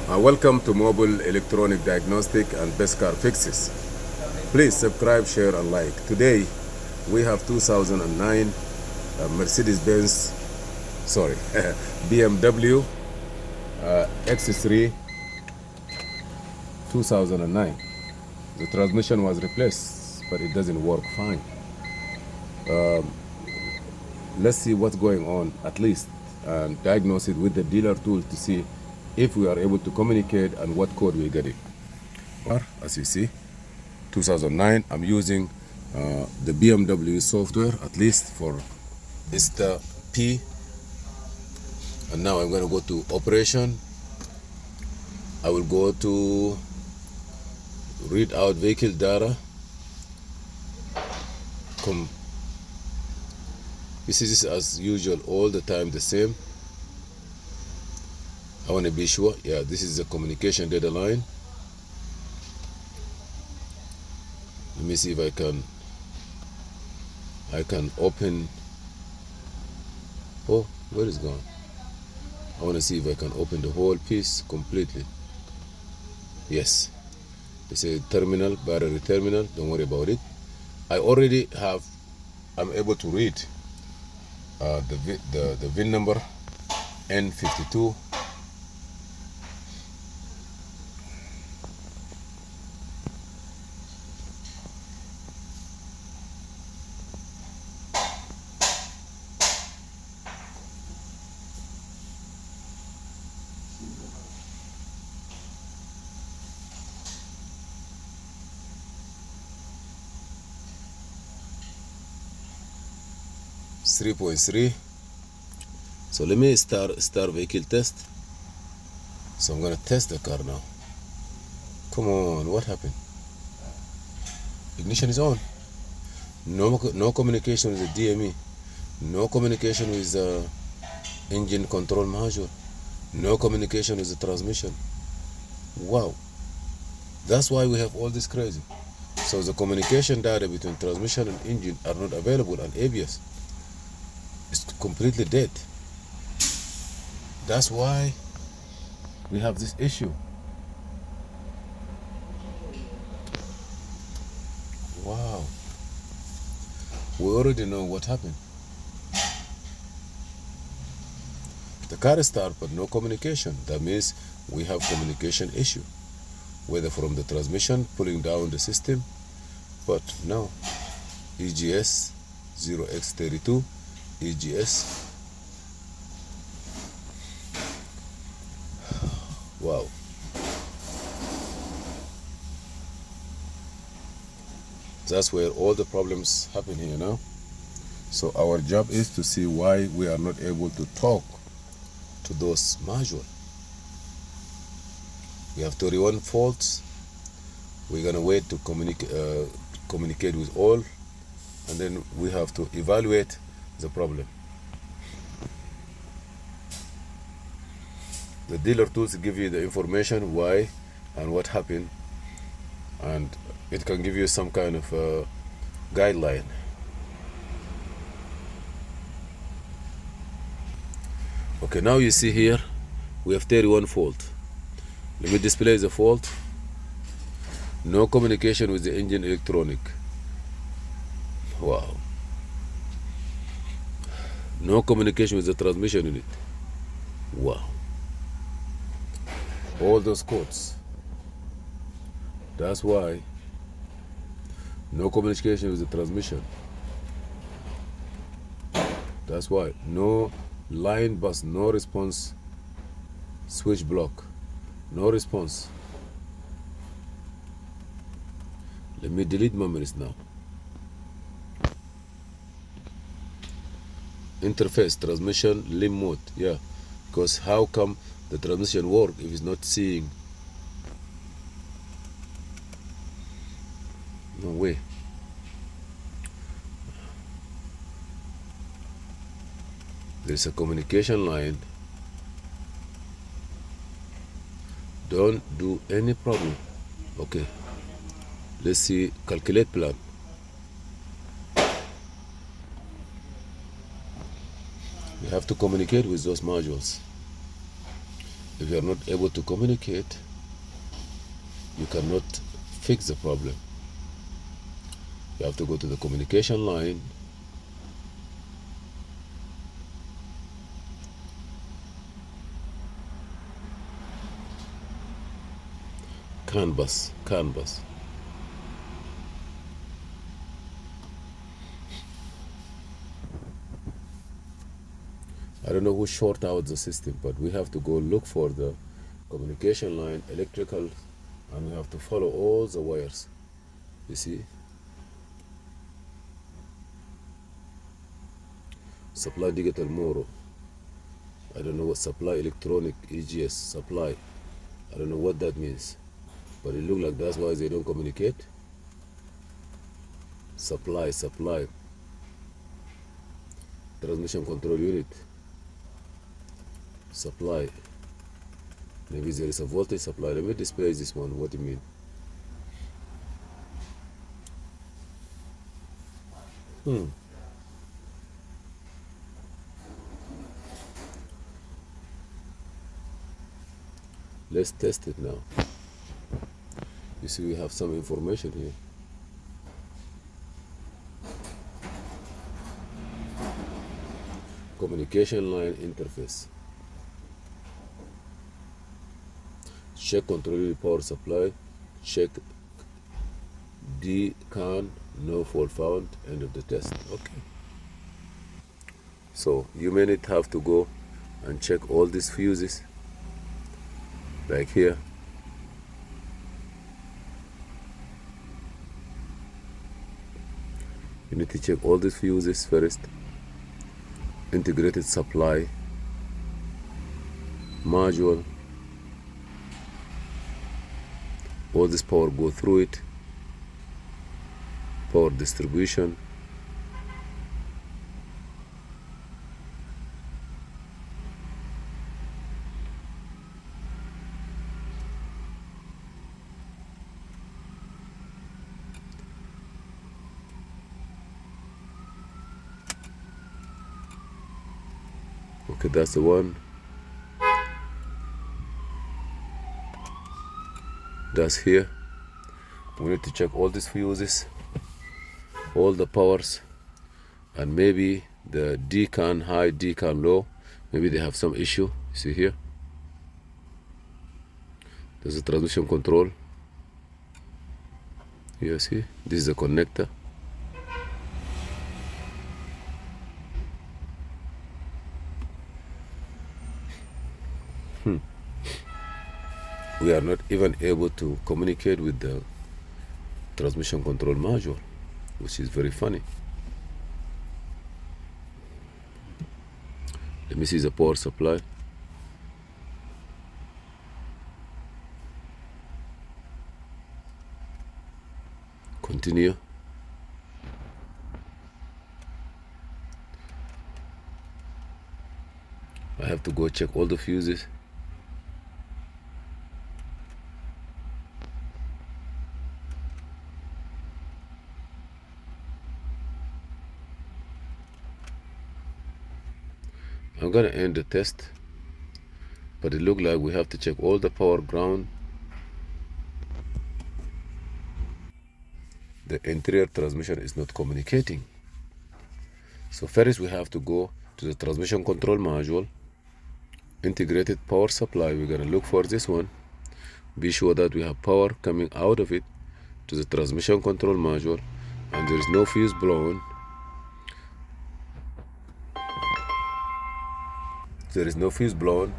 Welcome to Mobile Electronic Diagnostic and Best Car Fixes. Please subscribe, share, and like. Today, we have 2009 Mercedes-Benz, sorry, BMW Accessories 2009. The transmission was replaced, but it doesn't work fine. Let's see what's going on at least and diagnose it with the dealer tool to see if we are able to communicate and what code we're getting. As you see, 2009, I'm using the BMW software at least for Ista P. And now I'm going to go to operation. I will go to read out vehicle data. This is as usual, all the time the same. I want to be sure. Yeah, this is the communication data line. Let me see if I can open. Oh, where is it gone? I want to see if I can open the whole piece completely. Yes, it's a terminal, battery terminal. Don't worry about it. I already have. I'm able to read the VIN number N52. It's 3.3. So let me start vehicle test. So I'm gonna test the car now. Come on, what happened? Ignition is on. No communication with the DME. No communication with the engine control module. No communication with the transmission. Wow. That's why we have all this crazy. So the communication data between transmission and engine are not available on ABS. It's completely dead. That's why we have this issue. Wow. We already know what happened. The car starts but no communication. That means we have communication issue, whether from the transmission pulling down the system, but no. EGS 0x32, EGS. Wow. That's where all the problems happen here now. So our job is to see why we are not able to talk to those modules. We have 31 faults. We're gonna wait to communicate with all, and then we have to evaluate the problem. The dealer tools give you the information why and what happened, and it can give you some kind of guideline. Okay, now you see here we have 31 fault. Let me display the fault. No communication with the engine electronic. Wow. No communication with the transmission unit. Wow. All those codes. That's why. No communication with the transmission. That's why. No line bus, no response. Switch block, no response. Let me delete memories now. Interface, transmission, limb mode. Yeah, because how come the transmission work if it's not seeing? No way. There's a communication line. Don't do any problem. Okay, let's see. Calculate plan. You have to communicate with those modules. If you are not able to communicate, you cannot fix the problem. You have to go to the communication line, canvas. I don't know who short out the system, but we have to go look for the communication line, electrical, and we have to follow all the wires. You see? Supply digital Moro. I don't know what supply electronic EGS supply. I don't know what that means, but it looks like that's why they don't communicate. Supply. Transmission control unit. Supply. Maybe there is a voltage supply. Let me display this one. What do you mean? Let's test it now. You see, we have some information here. Communication line interface. Check control power supply. Check D-CAN, no fault found. End of the test. Okay. So you may need have to go and check all these fuses, like here. You need to check all these fuses first. Integrated supply module. All this power go through it. Power distribution. Okay, that's the one. That's here. We need to check all these fuses, all the powers, and maybe the D-CAN high, D-CAN low. Maybe they have some issue. See here? There's a transmission control. You see? This is the connector. We are not even able to communicate with the transmission control module, which is very funny. Let me see the power supply. Continue. I have to go check all the fuses. I'm gonna end the test, but it looks like we have to check all the power ground. The interior transmission is not communicating. So first we have to go to the transmission control module, integrated power supply. We're gonna look for this one. Be sure that we have power coming out of it to the transmission control module, and there is no fuse blown. There is no fuse blown,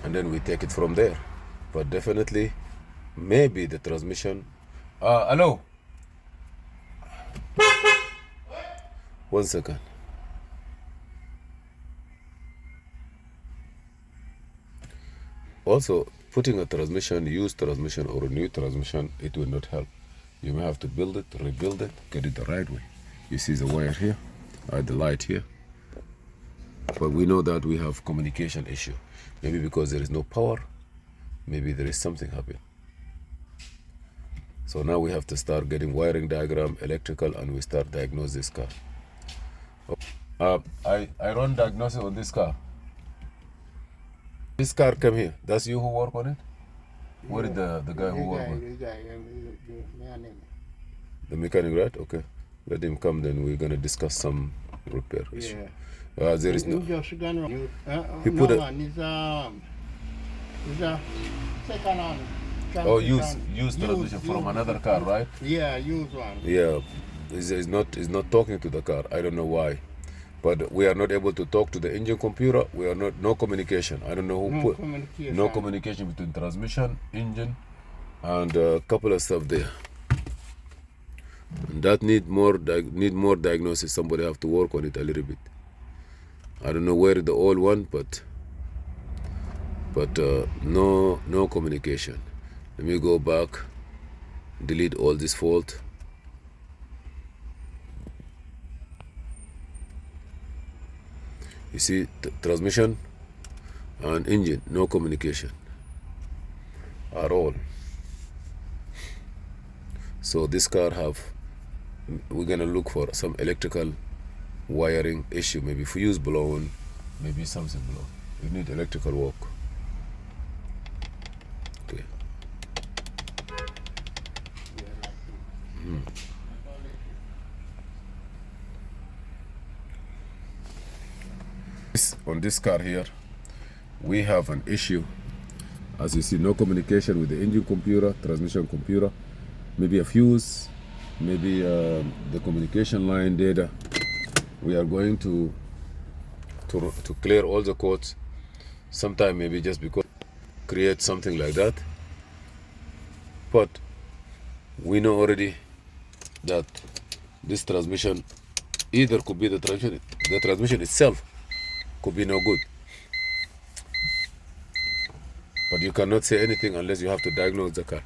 and then we take it from there. But definitely, maybe the transmission. Hello. 1 second. Also, putting a transmission, used transmission or a new transmission, it will not help. You may have to build it, rebuild it, get it the right way. You see the wire here, the light here. But we know that we have communication issue. Maybe because there is no power, maybe there is something happening. So now we have to start getting wiring diagram, electrical, and we start diagnose this car. I run diagnosis on this car. This car came here. That's you who work on it? What is the guy who work on it? The mechanic, right? Okay. Let him come, then we're gonna discuss some repair issue. There is no. He put a. It's a second hand. Oh, used transmission from another car, right? Yeah, used one. Yeah, he's not talking to the car. I don't know why, but we are not able to talk to the engine computer. We are not no communication. I don't know who put no communication between transmission, engine, and a couple of stuff there. And that need more diagnosis. Somebody have to work on it a little bit. I don't know where the old one, but no communication. Let me go back, delete all this fault. You see, transmission and engine, no communication at all. So this car we're gonna look for some electrical wiring issue, maybe fuse blown, maybe something blown. We need electrical work. Okay. On this car here, we have an issue. As you see, no communication with the engine computer, transmission computer, maybe a fuse, maybe the communication line data. We are going to clear all the codes. Sometime maybe just because create something like that. But we know already that this transmission either could be the transmission itself could be no good. But you cannot say anything unless you have to diagnose the car.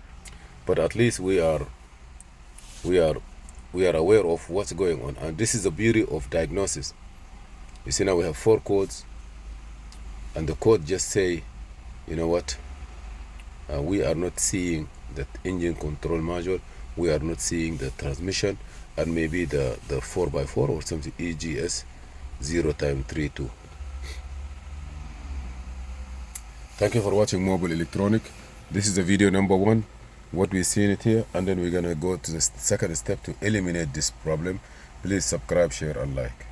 But at least we are aware of what's going on, and this is the beauty of diagnosis. You see, now we have 4 codes, and the code just say, you know what, we are not seeing the engine control module, we are not seeing the transmission, and maybe the 4x4 or something, EGS 0x32. Thank you for watching Mobile Electronic. This is the video number 1, what we're seeing it here, and then we're gonna go to the second step to eliminate this problem. Please subscribe, share, and like.